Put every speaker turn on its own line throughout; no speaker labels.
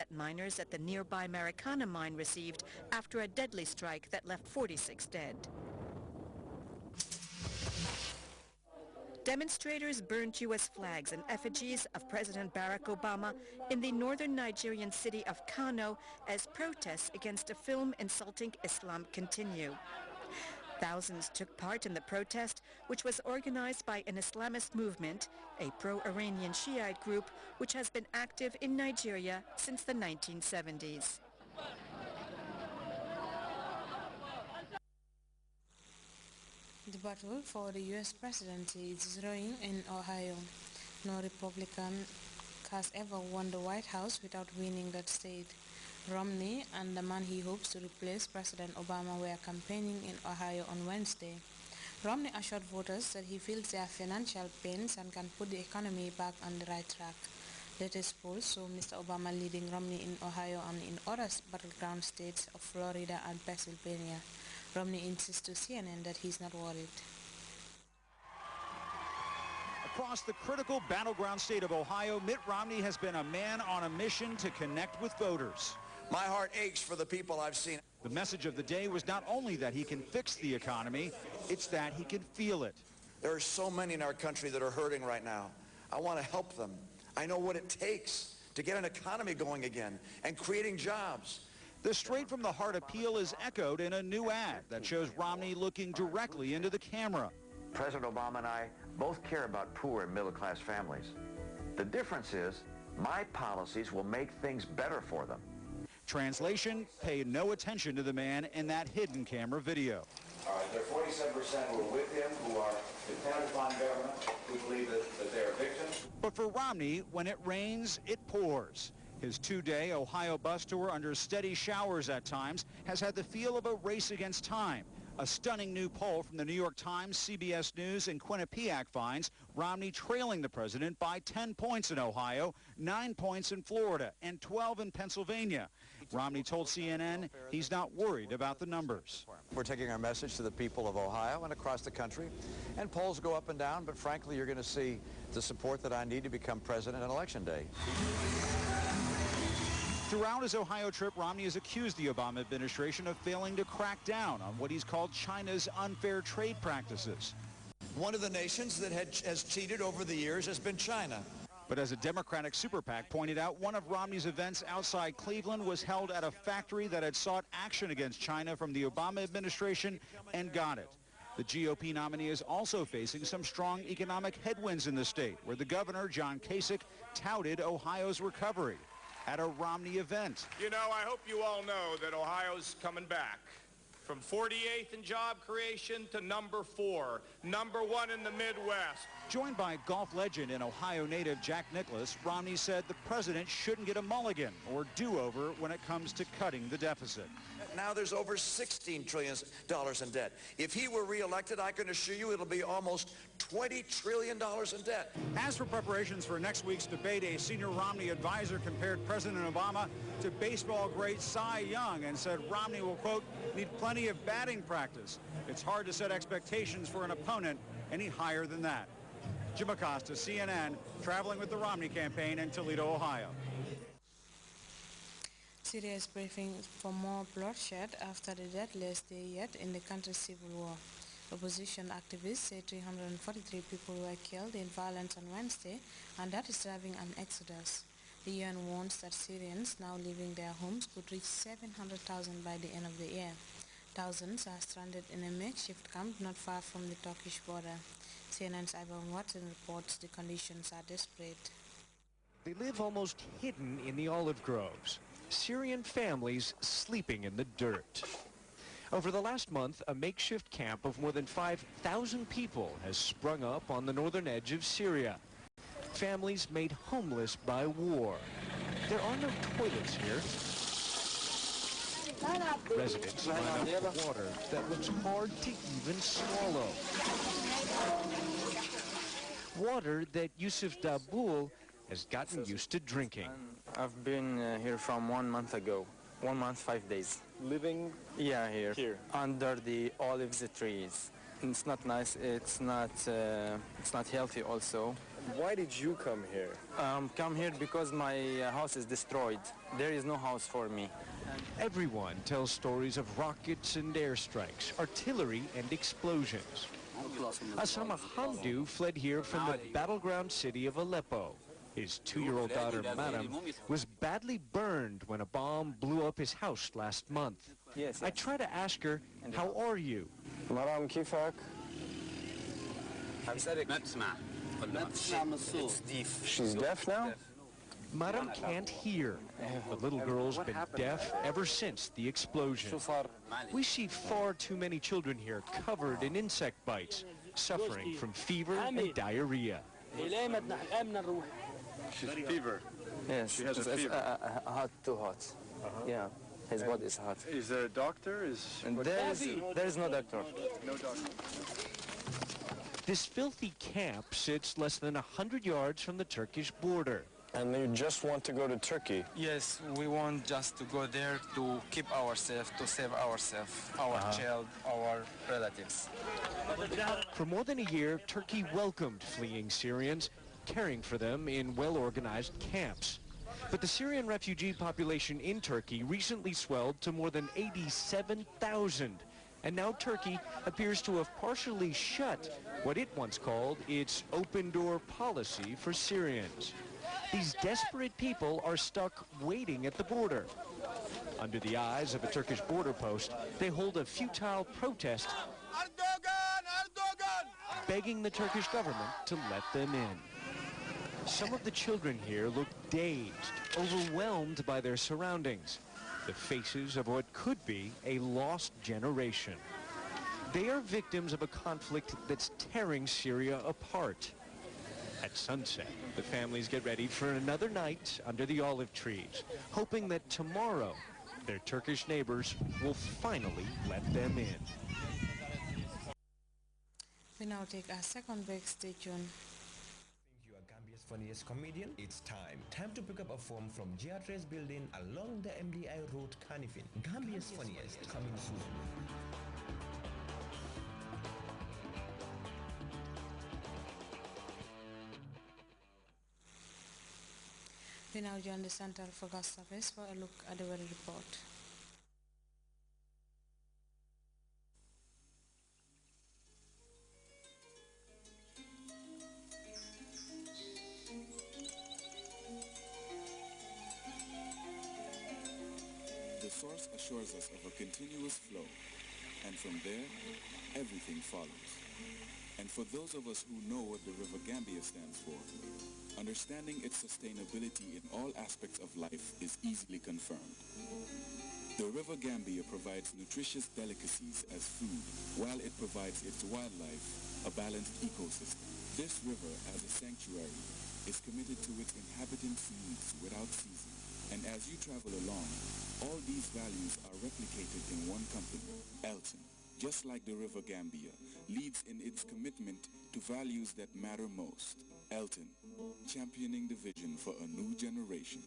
that miners at the nearby Maracana mine received after a deadly strike that left 46 dead. Demonstrators burned U.S. flags and effigies of President Barack Obama in the northern Nigerian city of Kano as protests against a film insulting Islam continue. Thousands took part in the protest, which was organized by an Islamist movement, a pro-Iranian Shiite group which has been active in Nigeria since the 1970s.
The battle for the U.S. presidency is zeroing in Ohio. No Republican has ever won the White House without winning that state. Romney and the man he hopes to replace President Obama were campaigning in Ohio on Wednesday. Romney assured voters that he feels their financial pains and can put the economy back on the right track. Latest polls show Mr. Obama leading Romney in Ohio and in other battleground states of Florida and Pennsylvania. Romney insists to CNN that he's not worried.
Across the critical battleground state of Ohio, Mitt Romney has been a man on a mission to connect with voters.
My heart aches for the people I've seen.
The message of the day was not only that he can fix the economy, it's that he can feel it.
There are so many in our country that are hurting right now. I want to help them. I know what it takes to get an economy going again and creating jobs.
The straight-from-the-heart appeal is echoed in a new ad that shows Romney looking directly into the camera.
President Obama and I both care about poor and middle-class families. The difference is my policies will make things better for them.
Translation, pay no attention to the man in that hidden camera video.
All right, there are 47% who are with him, who are dependent upon government, who believe that they are victims.
But for Romney, when it rains, it pours. His two-day Ohio bus tour under steady showers at times has had the feel of a race against time. A stunning new poll from the New York Times, CBS News, and Quinnipiac finds Romney trailing the president by 10 points in Ohio, 9 points in Florida, and 12 in Pennsylvania. Romney told CNN he's not worried about the numbers.
We're taking our message to the people of Ohio and across the country, and polls go up and down, but frankly, you're going to see the support that I need to become president on Election Day.
Throughout his Ohio trip, Romney has accused the Obama administration of failing to crack down on what he's called China's unfair trade practices.
One of the nations that has cheated over the years has been China.
But as a Democratic super PAC pointed out, one of Romney's events outside Cleveland was held at a factory that had sought action against China from the Obama administration and got it. The GOP nominee is also facing some strong economic headwinds in the state, where the governor, John Kasich, touted Ohio's recovery at a Romney event.
You know, I hope you all know that Ohio's coming back. From 48th in job creation to number 4, number 1 in the Midwest.
Joined by golf legend and Ohio native Jack Nicklaus, Romney said the president shouldn't get a mulligan or do-over when it comes to cutting the deficit.
Now there's over $16 trillion in debt. If he were reelected, I can assure you it'll be almost $20 trillion in debt.
As for preparations for next week's debate, a senior Romney advisor compared President Obama to baseball great Cy Young and said Romney will, quote, need plenty of batting practice. It's hard to set expectations for an opponent any higher than that. Jim Acosta, CNN, traveling with the Romney campaign in Toledo, Ohio.
Syria is briefing for more bloodshed after the deadliest day yet in the country's civil war. Opposition activists say 343 people were killed in violence on Wednesday, and that is driving an exodus. The UN warns that Syrians now leaving their homes could reach 700,000 by the end of the year. Thousands are stranded in a makeshift camp not far from the Turkish border. CNN's Ivan Watson reports the conditions are desperate.
They live almost hidden in the olive groves. Syrian families sleeping in the dirt. Over the last month, a makeshift camp of more than 5,000 people has sprung up on the northern edge of Syria. Families made homeless by war. There are no toilets here. Residents line up for water that looks hard to even swallow. Water that Yusuf Dabul has gotten used to drinking.
I've been here from 1 month ago. 1 month, 5 days.
Living
here. Under the olive trees. It's not nice. It's not healthy also.
Why did you come here?
Come here because my house is destroyed. There is no house for me.
Everyone tells stories of rockets and airstrikes, artillery and explosions. Asama Hamdu fled here from the battleground city of Aleppo. His 2-year-old daughter, Madam, was badly burned when a bomb blew up his house last month.
Yes.
I try to ask her, how are you?
Maram, kifak? She's deaf now?
Madam can't hear. The little girl's been deaf ever since the explosion. We see far too many children here covered in insect bites, suffering from fever and diarrhea.
She's fever.
Yes.
She has a fever.
Hot, too hot. Yeah, his body is hot.
Is there a doctor?
There is no doctor.
No doctor.
This filthy camp sits less than 100 yards from the Turkish border.
And you just want to go to Turkey?
Yes, we want just to go there to keep ourselves, to save ourselves, our child, our relatives.
For more than a year, Turkey welcomed fleeing Syrians, caring for them in well-organized camps. But the Syrian refugee population in Turkey recently swelled to more than 87,000. And now Turkey appears to have partially shut what it once called its open-door policy for Syrians. These desperate people are stuck waiting at the border. Under the eyes of a Turkish border post, they hold a futile protest, begging the Turkish government to let them in. Some of the children here look dazed, overwhelmed by their surroundings, the faces of what could be a lost generation. They are victims of a conflict that's tearing Syria apart. At sunset, the families get ready for another night under the olive trees, hoping that tomorrow their Turkish neighbors will finally let them in.
We now take our second break. Stay tuned.
You are Gambia's funniest comedian. It's time to pick up a form from Grts building along the MDI road, Canifin. Gambia's funniest coming soon.
We now join the Central Focus Service for a look at the weather report.
The source assures us of a continuous flow, and from there, everything follows. And for those of us who know what the River Gambia stands for, understanding its sustainability in all aspects of life is easily confirmed. The River Gambia provides nutritious delicacies as food, while it provides its wildlife a balanced ecosystem. This river, as a sanctuary, is committed to its inhabitants' needs without ceasing. And as you travel along, all these values are replicated in one company, Elton. Just like the River Gambia, leads in its commitment to values that matter most. Elton, championing the vision for a new generation.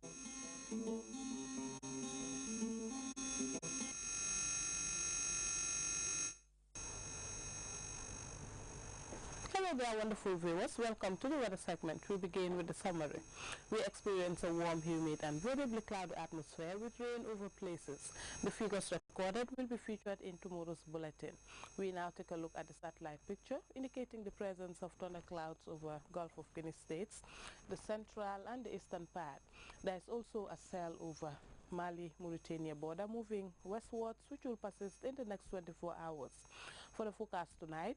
Hello there, wonderful viewers. Welcome to the weather segment. We begin with the summary. We experience a warm, humid and variably cloudy atmosphere with rain over places. The figures recorded will be featured in tomorrow's bulletin. We now take a look at the satellite picture indicating the presence of thunderclouds over Gulf of Guinea states, the central and the eastern part. There is also a cell over Mali-Mauritania border moving westwards, which will persist in the next 24 hours. For the forecast tonight,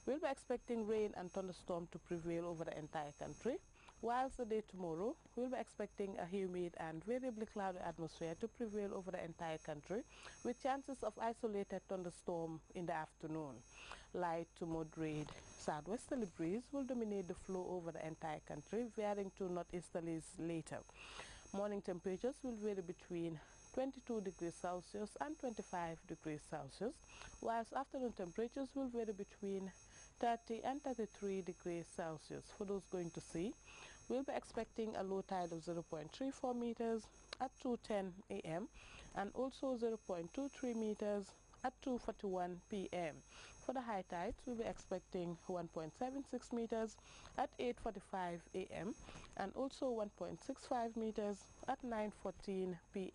we'll be expecting rain and thunderstorm to prevail over the entire country, whilst the day tomorrow, we'll be expecting a humid and variably cloudy atmosphere to prevail over the entire country, with chances of isolated thunderstorm in the afternoon. Light to moderate southwesterly breeze will dominate the flow over the entire country, varying to northeasterlies later. Morning temperatures will vary between 22 degrees Celsius and 25 degrees Celsius, whilst afternoon temperatures will vary between 30 and 33 degrees Celsius. For those going to sea, we'll be expecting a low tide of 0.34 meters at 2:10 a.m. and also 0.23 meters at 2:41 p.m. For the high tides, we'll be expecting 1.76 meters at 8:45 a.m. and also 1.65 meters at 9:14 p.m.